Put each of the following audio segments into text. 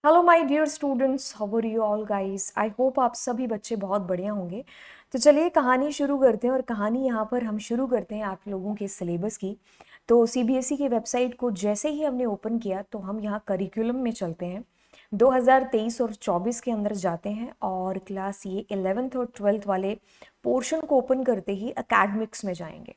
Hello my dear students, how are you all guys. I hope आप सभी बच्चे बहुत बढ़िया होंगे। तो चलिए कहानी शुरू करते हैं। और कहानी यहाँ पर हम शुरू करते हैं आप लोगों के सिलेबस की। तो सीबीएसई की वेबसाइट को जैसे ही हमने ओपन किया तो हम यहाँ करिकुलम में चलते हैं। 2023 और 24 के अंदर जाते हैं और क्लास ये 11th और 12th वाले पोर्शन को ओपन करते ही एकेडमिक्स में जाएंगे।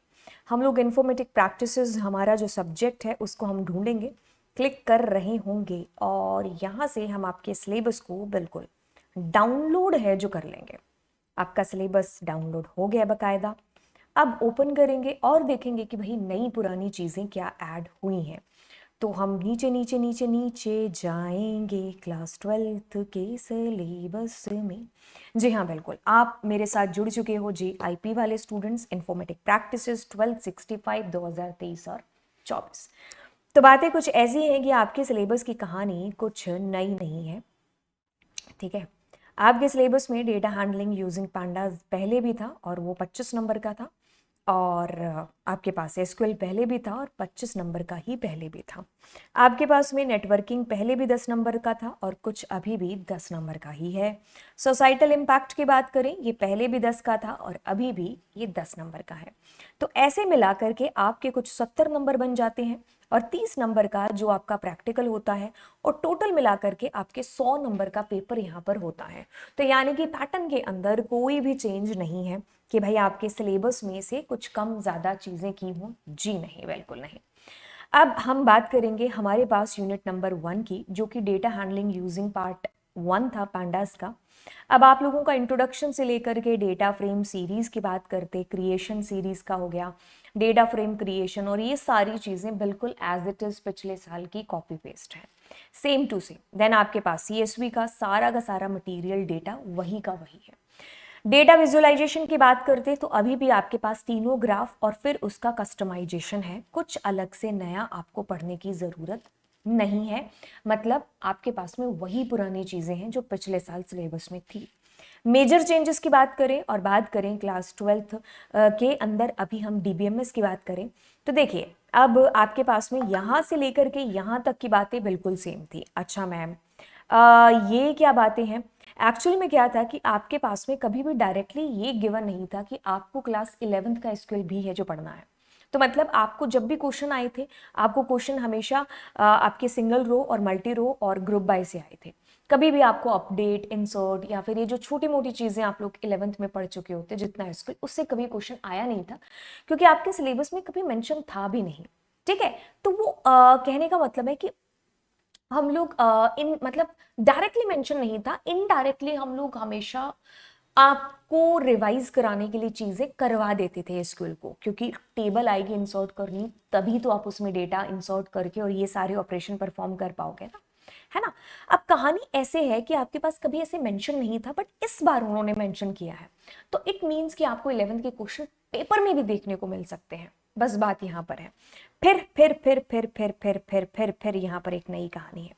हम लोग इन्फॉर्मेटिक प्रैक्टिसेस हमारा जो सब्जेक्ट है उसको हम ढूंढेंगे, क्लिक कर रहे होंगे और यहाँ से हम आपके सिलेबस को बिल्कुल डाउनलोड है जो कर लेंगे। आपका सिलेबस डाउनलोड हो गया बकायदा। अब ओपन करेंगे और देखेंगे कि भाई नई पुरानी चीज़ें क्या ऐड हुई हैं। तो हम नीचे नीचे नीचे नीचे जाएंगे क्लास 12th के सिलेबस में। जी हाँ, बिल्कुल आप मेरे साथ जुड़ चुके हो JIP वाले स्टूडेंट्स, इन्फॉर्मेटिक प्रैक्टिसेस 1265 2023 और 24। तो बातें कुछ ऐसी हैं कि आपके सिलेबस की कहानी कुछ नई नहीं है। ठीक है, आपके सिलेबस में डेटा हैंडलिंग यूजिंग pandas पहले भी था और वो 25 नंबर का था। और आपके पास SQL पहले भी था और 25 नंबर का ही पहले भी था। आपके पास में नेटवर्किंग पहले भी 10 नंबर का था और कुछ अभी भी 10 नंबर का ही है। सोसाइटल इम्पैक्ट की बात करें, ये पहले भी 10 का था और अभी भी ये 10 नंबर का है। तो ऐसे मिला करके आपके कुछ 70 नंबर बन जाते हैं और 30 नंबर का जो आपका प्रैक्टिकल होता है और टोटल मिला करके आपके 100 नंबर का पेपर यहाँ पर होता है। तो यानी कि पैटर्न के अंदर कोई भी चेंज नहीं है कि भाई आपके सिलेबस में से कुछ कम ज़्यादा चीज़ें की हों। जी नहीं, बिल्कुल नहीं। अब हम बात करेंगे हमारे पास यूनिट नंबर 1 की, जो कि डेटा हैंडलिंग यूजिंग पार्ट 1 था pandas का। अब आप लोगों का इंट्रोडक्शन से लेकर के डेटा फ्रेम सीरीज की बात करते, क्रिएशन सीरीज का हो गया, डेटा फ्रेम क्रिएशन, और ये सारी चीज़ें बिल्कुल एज इट इज़ पिछले साल की कॉपी पेस्ट है, सेम टू सेम। देन आपके पास CSV का सारा मटेरियल डेटा वही का वही है। डेटा विजुअलाइजेशन की बात करते तो अभी भी आपके पास तीनों ग्राफ और फिर उसका कस्टमाइजेशन है। कुछ अलग से नया आपको पढ़ने की ज़रूरत नहीं है, मतलब आपके पास में वही पुरानी चीज़ें हैं जो पिछले साल सिलेबस में थी। मेजर चेंजेस की बात करें और बात करें क्लास 12th के अंदर, अभी हम DBMS की बात करें तो देखिए अब आपके पास में यहाँ से लेकर के यहाँ तक की बातें बिल्कुल सेम थी। अच्छा मैम, ये क्या बातें हैं? एक्चुअल में क्या था कि आपके पास में कभी भी डायरेक्टली ये गिवन नहीं था कि आपको क्लास 11th का SQL भी है जो पढ़ना है। तो मतलब आपको जब भी क्वेश्चन आए थे, आपको क्वेश्चन हमेशा आपके सिंगल रो और मल्टी रो और ग्रुप बाय से आए थे। कभी भी आपको अपडेट, इंसर्ट या फिर ये जो छोटी मोटी चीज़ें आप लोग 11th में पढ़ चुके होते, जितना SQL, उससे कभी क्वेश्चन आया नहीं था क्योंकि आपके सिलेबस में कभी मेंशन था भी नहीं। ठीक है, तो वो कहने का मतलब है कि हम लोग इन मतलब डायरेक्टली मेंशन नहीं था, इनडायरेक्टली हम लोग हमेशा आपको रिवाइज कराने के लिए चीजें करवा देते थे SQL को, क्योंकि टेबल आएगी इंसर्ट करनी, तभी तो आप उसमें डेटा इंसर्ट करके और ये सारे ऑपरेशन परफॉर्म कर पाओगे ना, है ना। अब कहानी ऐसे है कि आपके पास कभी ऐसे मेंशन नहीं था, बट इस बार उन्होंने मेंशन किया है, तो इट मींस कि आपको 11th के क्वेश्चन पेपर में भी देखने को मिल सकते हैं। बस बात यहाँ पर है। फिर यहाँ पर एक नई कहानी है।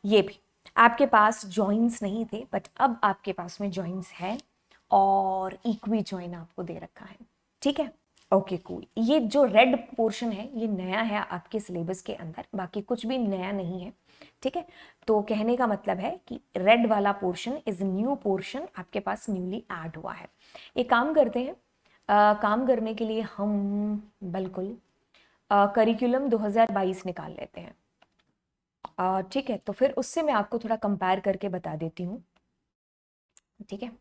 ये भी आपके पास जॉइंस नहीं थे, बट अब आपके पास में जॉइंस है और इक्वी जॉइन आपको दे रखा है। ठीक है, ओके कूल। ये जो रेड पोर्शन है ये नया है आपके सिलेबस के अंदर, बाकी कुछ भी नया नहीं है। ठीक है, तो कहने का मतलब है कि रेड वाला पोर्शन इज न्यू पोर्शन, आपके पास न्यूली ऐड हुआ है। एक काम करते हैं, काम करने के लिए हम बिल्कुल करिकुलम 2022 निकाल लेते हैं। ठीक है, तो फिर उससे मैं आपको थोड़ा कंपेयर करके बता देती हूँ। ठीक है,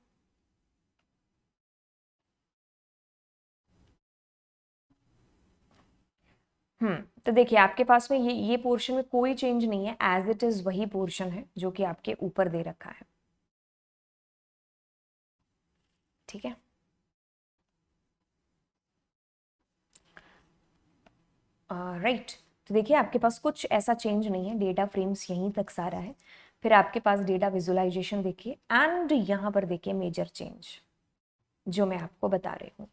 तो देखिए आपके पास में ये पोर्शन में कोई चेंज नहीं है, एज इट इज वही पोर्शन है जो कि आपके ऊपर दे रखा है। ठीक है, राइट। तो देखिए आपके पास कुछ ऐसा चेंज नहीं है, डेटा फ्रेम्स यहीं तक सारा है। फिर आपके पास डेटा विजुअलाइजेशन देखिए, एंड यहाँ पर देखिए मेजर चेंज जो मैं आपको बता रही हूँ।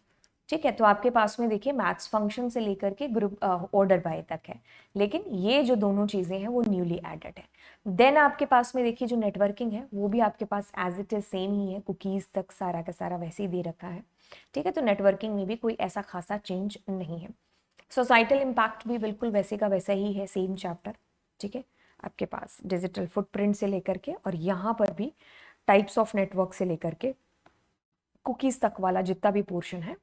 ठीक है, तो आपके पास में देखिए मैथ्स फंक्शन से लेकर के ग्रुप ऑर्डर बाय तक है, लेकिन ये जो दोनों चीज़ें हैं वो न्यूली एडेड है। देन आपके पास में देखिए जो नेटवर्किंग है वो भी आपके पास एज इट इज सेम ही है, कुकीज़ तक सारा का सारा वैसे ही दे रखा है। ठीक है, तो नेटवर्किंग में भी कोई ऐसा खासा चेंज नहीं है। सोसाइटल इम्पैक्ट भी बिल्कुल वैसे का वैसा ही है, सेम चैप्टर। ठीक है, आपके पास डिजिटल फुटप्रिंट से लेकर के और यहाँ पर भी टाइप्स ऑफ नेटवर्क से लेकर के कुकीज़ तक वाला जितना भी पोर्शन है,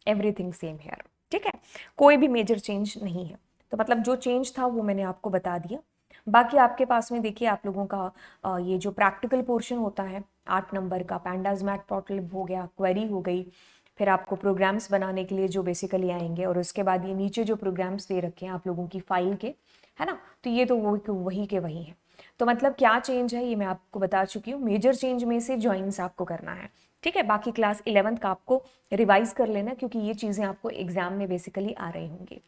एवरीथिंग सेम हेयर। ठीक है, कोई भी मेजर चेंज नहीं है। तो मतलब जो चेंज था वो मैंने आपको बता दिया। बाकी आपके पास में देखिए आप लोगों का ये जो प्रैक्टिकल पोर्शन होता है 8 नंबर का, पैंडाज मैट पोर्टल हो गया, क्वेरी हो गई, फिर आपको प्रोग्राम्स बनाने के लिए जो बेसिकली आएंगे, और उसके बाद ये नीचे जो प्रोग्राम्स दे रखे हैं आप लोगों की फाइल के, है ना, तो ये तो वही के वही हैं। तो मतलब क्या चेंज है ये मैं आपको बता चुकी हूँ। मेजर चेंज में से जॉइंस आपको करना है। ठीक है, बाकी क्लास 11th का आपको रिवाइज कर लेना, क्योंकि ये चीज़ें आपको एग्जाम में बेसिकली आ रही होंगी।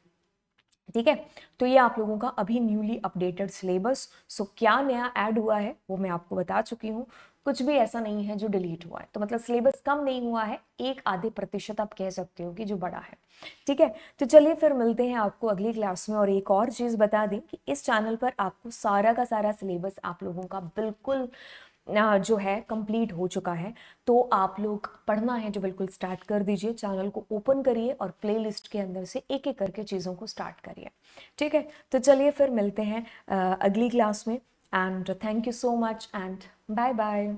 ठीक है, तो ये आप लोगों का अभी न्यूली अपडेटेड सिलेबस। सो क्या नया ऐड हुआ है वो मैं आपको बता चुकी हूँ। कुछ भी ऐसा नहीं है जो डिलीट हुआ है, तो मतलब सिलेबस कम नहीं हुआ है, एक आधे प्रतिशत आप कह सकते हो कि जो बड़ा है। ठीक है, तो चलिए फिर मिलते हैं आपको अगली क्लास में। और एक और चीज़ बता दें कि इस चैनल पर आपको सारा का सारा सिलेबस आप लोगों का बिल्कुल जो है कंप्लीट हो चुका है। तो आप लोग पढ़ना है जो बिल्कुल स्टार्ट कर दीजिए, चैनल को ओपन करिए और प्लेलिस्ट के अंदर से एक एक करके चीज़ों को स्टार्ट करिए। ठीक है, तो चलिए फिर मिलते हैं अगली क्लास में। And thank you so much and bye bye.